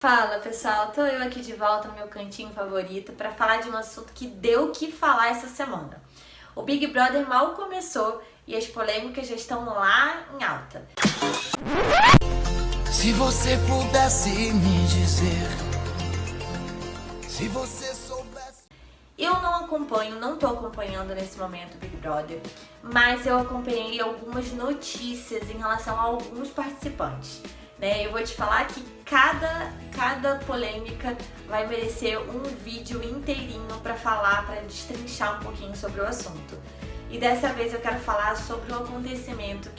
Fala pessoal, tô eu aqui de volta no meu cantinho favorito para falar de um assunto que deu o que falar essa semana. O Big Brother mal começou e as polêmicas já estão lá em alta. Se você pudesse me dizer, se você soubesse... Eu não acompanho, não tô acompanhando nesse momento o Big Brother, mas eu acompanhei algumas notícias em relação a alguns participantes. Eu vou te falar que cada polêmica vai merecer um vídeo inteirinho para falar, para destrinchar um pouquinho sobre o assunto. E dessa vez eu quero falar sobre um acontecimento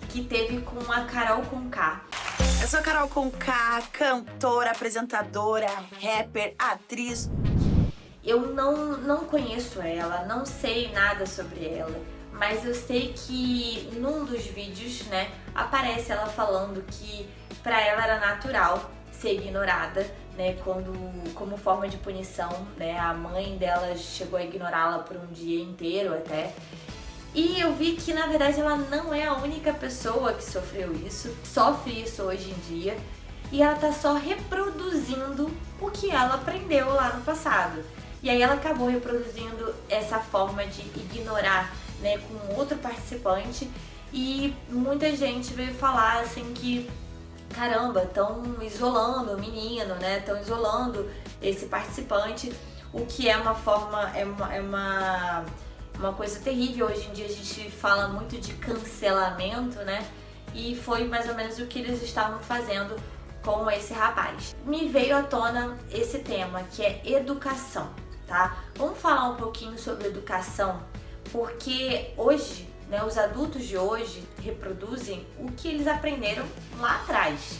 que teve com a Carol Conká. Eu sou a Carol Conká, cantora, apresentadora, rapper, atriz. Eu não conheço ela, não sei nada sobre ela, mas eu sei que num dos vídeos, aparece ela falando que pra ela era natural ser ignorada, como forma de punição, a mãe dela chegou a ignorá-la por um dia inteiro até. E eu vi que na verdade ela não é a única pessoa que sofreu isso, sofre isso hoje em dia, e ela tá só reproduzindo o que ela aprendeu lá no passado. E aí ela acabou reproduzindo essa forma de ignorar, com outro participante, e muita gente veio falar assim que, caramba, estão isolando o menino, estão isolando esse participante, o que é uma forma, uma coisa terrível. Hoje em dia a gente fala muito de cancelamento, e foi mais ou menos o que eles estavam fazendo com esse rapaz. Me veio à tona esse tema, que é educação, tá? Vamos falar um pouquinho sobre educação, porque hoje, os adultos de hoje reproduzem o que eles aprenderam lá atrás.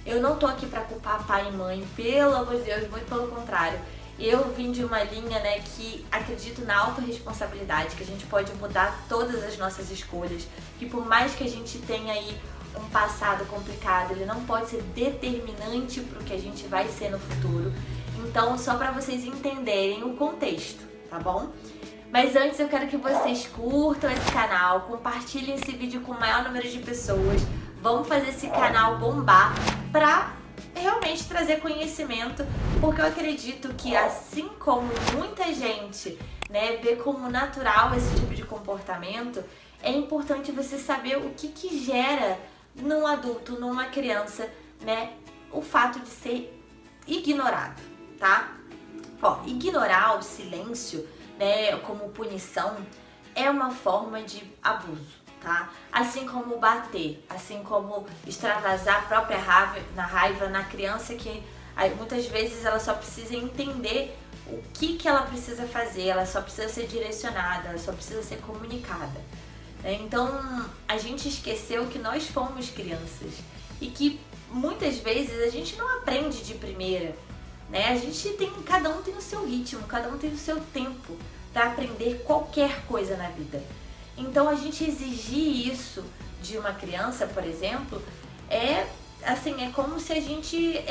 Eu não tô aqui pra culpar pai e mãe, pelo amor de Deus, muito pelo contrário. Eu vim de uma linha, que acredito na autorresponsabilidade, que a gente pode mudar todas as nossas escolhas, que por mais que a gente tenha aí um passado complicado, ele não pode ser determinante pro que a gente vai ser no futuro. Então, só pra vocês entenderem o contexto, tá bom? Mas antes eu quero que vocês curtam esse canal, compartilhem esse vídeo com o maior número de pessoas. Vamos fazer esse canal bombar pra realmente trazer conhecimento, porque eu acredito que assim como muita gente vê como natural esse tipo de comportamento, é importante você saber o que gera num adulto, numa criança, o fato de ser ignorado, tá? Ignorar o silêncio, como punição, é uma forma de abuso, tá? Assim como bater, assim como extravasar a própria raiva na criança, que muitas vezes ela só precisa entender o que ela precisa fazer, ela só precisa ser direcionada, ela só precisa ser comunicada. Então a gente esqueceu que nós fomos crianças e que muitas vezes a gente não aprende de primeira. Cada um tem o seu ritmo, cada um tem o seu tempo para aprender qualquer coisa na vida. Então a gente exigir isso de uma criança, por exemplo, é como se a gente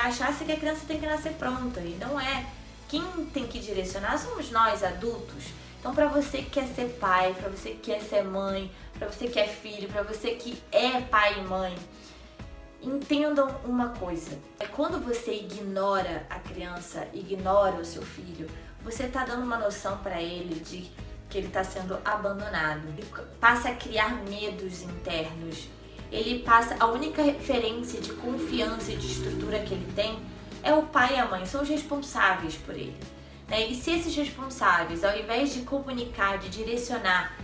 achasse que a criança tem que nascer pronta, e não é. Quem tem que direcionar somos nós, adultos. Então, para você que quer ser pai, para você que quer ser mãe, para você que é filho, para você que é pai e mãe, entendam uma coisa: quando você ignora a criança, ignora o seu filho, você está dando uma noção para ele de que ele está sendo abandonado. Ele passa a criar medos internos. A única referência de confiança e de estrutura que ele tem é o pai e a mãe, são os responsáveis por ele. E se esses responsáveis, ao invés de comunicar, de direcionar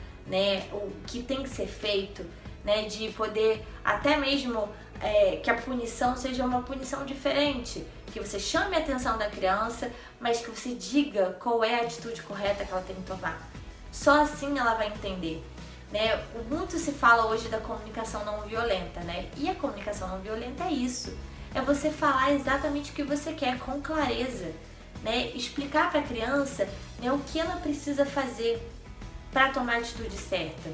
o que tem que ser feito, de poder até mesmo que a punição seja uma punição diferente, que você chame a atenção da criança, mas que você diga qual é a atitude correta que ela tem que tomar. Só assim ela vai entender. Muito se fala hoje da comunicação não violenta, e a comunicação não violenta é isso, é você falar exatamente o que você quer com clareza, explicar para a criança o que ela precisa fazer para tomar a atitude certa.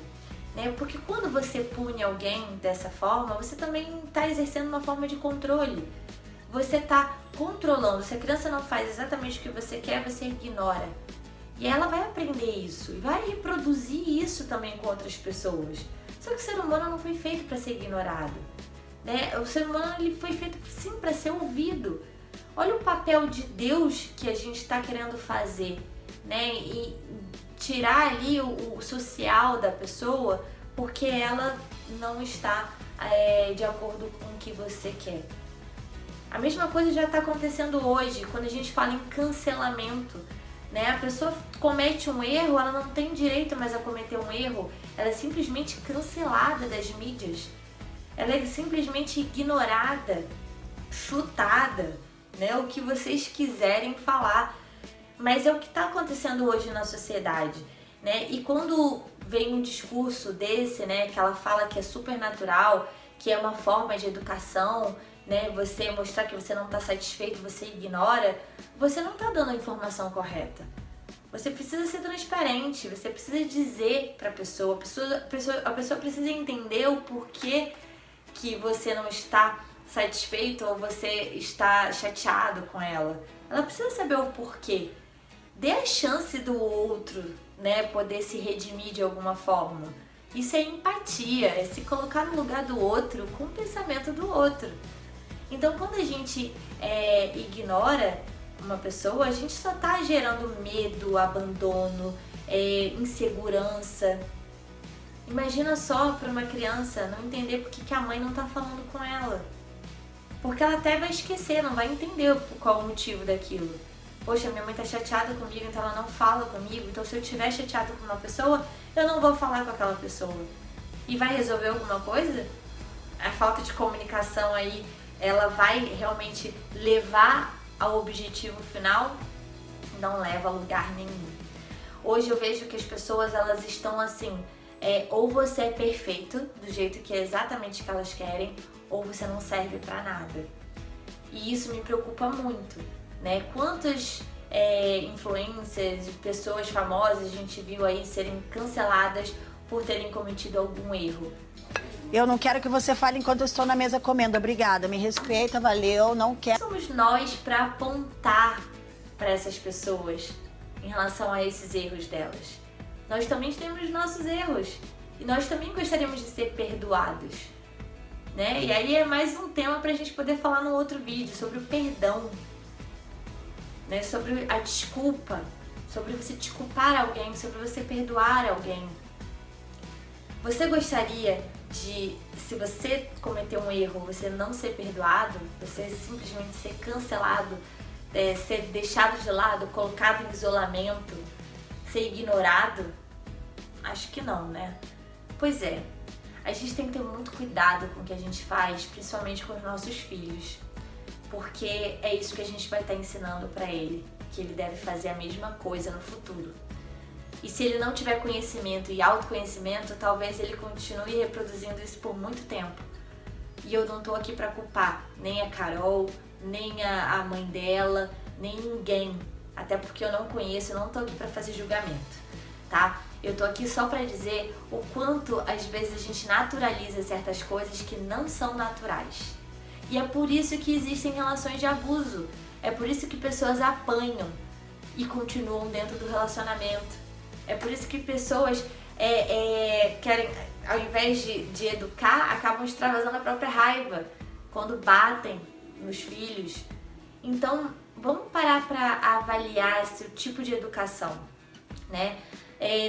Porque quando você pune alguém dessa forma, você também está exercendo uma forma de controle. Você está controlando. Se a criança não faz exatamente o que você quer, você ignora. E ela vai aprender isso e vai reproduzir isso também com outras pessoas. Só que o ser humano não foi feito para ser ignorado. né? O ser humano ele foi feito sim para ser ouvido. Olha o papel de Deus que a gente está querendo fazer, né? E tirar ali o social da pessoa porque ela não está de acordo com o que você quer. A mesma coisa já está acontecendo hoje, quando a gente fala em cancelamento, né? A pessoa comete um erro, ela não tem direito mais a cometer um erro, ela é simplesmente cancelada das mídias, ela é simplesmente ignorada, chutada, né? O que vocês quiserem falar, mas é o que está acontecendo hoje na sociedade, né? E quando vem um discurso desse, né, que ela fala que é super natural, que é uma forma de educação, né, você mostrar que você não está satisfeito, você ignora, você não está dando a informação correta. Você precisa ser transparente, você precisa dizer para a pessoa precisa entender o porquê que você não está satisfeito ou você está chateado com ela. Ela precisa saber o porquê. Dê a chance do outro, né, poder se redimir de alguma forma. Isso é empatia, é se colocar no lugar do outro com o pensamento do outro. Então, quando a gente ignora uma pessoa, a gente só está gerando medo, abandono, insegurança. Imagina só para uma criança não entender por que a mãe não está falando com ela. Porque ela até vai esquecer, não vai entender qual o motivo daquilo. Poxa, minha mãe tá chateada comigo, então ela não fala comigo. Então se eu estiver chateado com uma pessoa, eu não vou falar com aquela pessoa. E vai resolver alguma coisa? A falta de comunicação aí, ela vai realmente levar ao objetivo final? Não leva a lugar nenhum. Hoje eu vejo que as pessoas, elas estão assim, ou você é perfeito, do jeito que é exatamente que elas querem, ou você não serve pra nada. E isso me preocupa muito, né? Quantas influencers, pessoas famosas a gente viu aí serem canceladas por terem cometido algum erro. Eu não quero que você fale enquanto eu estou na mesa comendo. Obrigada, me respeita, valeu, não quero. Somos nós para apontar para essas pessoas em relação a esses erros delas. Nós também temos nossos erros e nós também gostaríamos de ser perdoados, né? E aí é mais um tema pra gente poder falar num outro vídeo sobre o perdão, né? Sobre a desculpa, sobre você desculpar alguém, sobre você perdoar alguém. Você gostaria de, se você cometer um erro, você não ser perdoado, você simplesmente ser cancelado, ser deixado de lado, colocado em isolamento, ser ignorado? Acho que não, né? Pois é, a gente tem que ter muito cuidado com o que a gente faz, principalmente com os nossos filhos, porque é isso que a gente vai estar ensinando para ele, que ele deve fazer a mesma coisa no futuro. E se ele não tiver conhecimento e autoconhecimento, talvez ele continue reproduzindo isso por muito tempo. E eu não tô aqui para culpar nem a Carol, nem a mãe dela, nem ninguém, até porque eu não conheço, eu não tô aqui para fazer julgamento, tá? Eu tô aqui só para dizer o quanto às vezes a gente naturaliza certas coisas que não são naturais. E é por isso que existem relações de abuso, é por isso que pessoas apanham e continuam dentro do relacionamento. É por isso que pessoas querem, ao invés de educar, acabam extravasando a própria raiva quando batem nos filhos. Então, vamos parar para avaliar esse tipo de educação, né?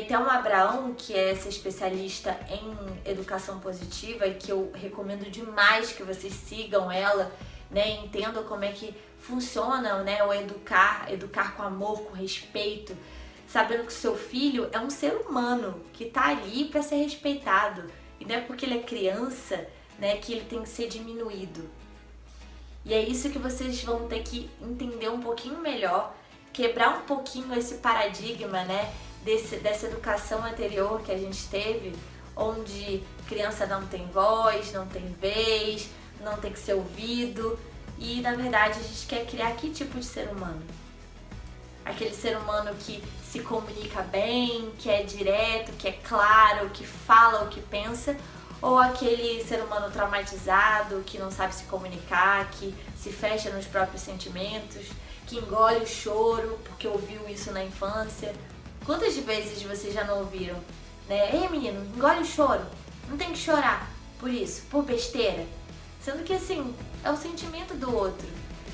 Thelma Abraão, que é essa especialista em educação positiva e que eu recomendo demais que vocês sigam ela, né? Entendam como é que funciona, né? O educar com amor, com respeito, sabendo que o seu filho é um ser humano que tá ali para ser respeitado. E não é porque ele é criança, né, que ele tem que ser diminuído. E é isso que vocês vão ter que entender um pouquinho melhor, quebrar um pouquinho esse paradigma, né, dessa educação anterior que a gente teve, onde criança não tem voz, não tem vez, não tem que ser ouvido. E na verdade a gente quer criar que tipo de ser humano? Aquele ser humano que se comunica bem, que é direto, que é claro, que fala o que pensa, ou aquele ser humano traumatizado, que não sabe se comunicar, que se fecha nos próprios sentimentos, que engole o choro porque ouviu isso na infância. Quantas vezes vocês já não ouviram, né? Ei menino, engole o choro, não tem que chorar por isso, por besteira. Sendo que, assim, é o sentimento do outro.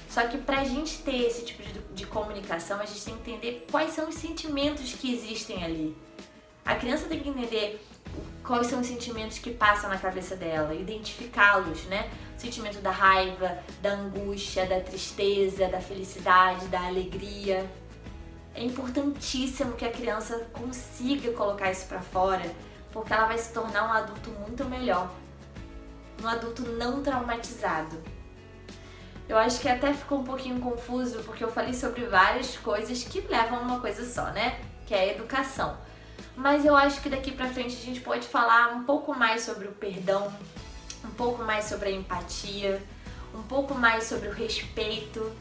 Só que pra gente ter esse tipo de comunicação, a gente tem que entender quais são os sentimentos que existem ali. A criança tem que entender quais são os sentimentos que passam na cabeça dela, identificá-los, né? O sentimento da raiva, da angústia, da tristeza, da felicidade, da alegria. É importantíssimo que a criança consiga colocar isso pra fora, porque ela vai se tornar um adulto muito melhor. Um adulto não traumatizado. Eu acho que até ficou um pouquinho confuso, porque eu falei sobre várias coisas que levam a uma coisa só, né? Que é a educação. Mas eu acho que daqui pra frente a gente pode falar um pouco mais sobre o perdão, um pouco mais sobre a empatia, um pouco mais sobre o respeito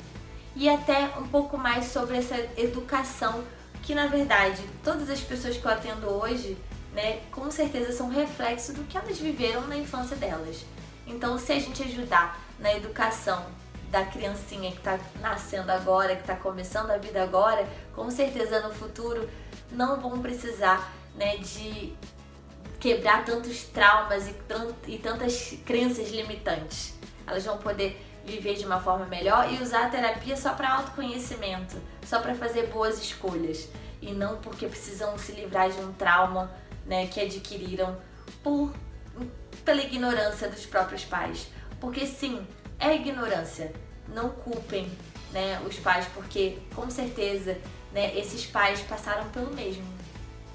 e até um pouco mais sobre essa educação que, na verdade, todas as pessoas que eu atendo hoje, né, com certeza são reflexo do que elas viveram na infância delas. Então, se a gente ajudar na educação da criancinha que está nascendo agora, que está começando a vida agora, com certeza no futuro não vão precisar, né, de quebrar tantos traumas e tantas crenças limitantes. Elas vão poder viver de uma forma melhor e usar a terapia só para autoconhecimento, só para fazer boas escolhas e não porque precisam se livrar de um trauma, né, que adquiriram pela ignorância dos próprios pais. Porque sim, é ignorância. Não culpem, né, os pais, porque com certeza, né, esses pais passaram pelo mesmo.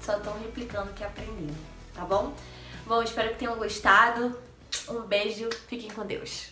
Só estão replicando o que aprenderam, tá bom? Bom, espero que tenham gostado. Um beijo, fiquem com Deus.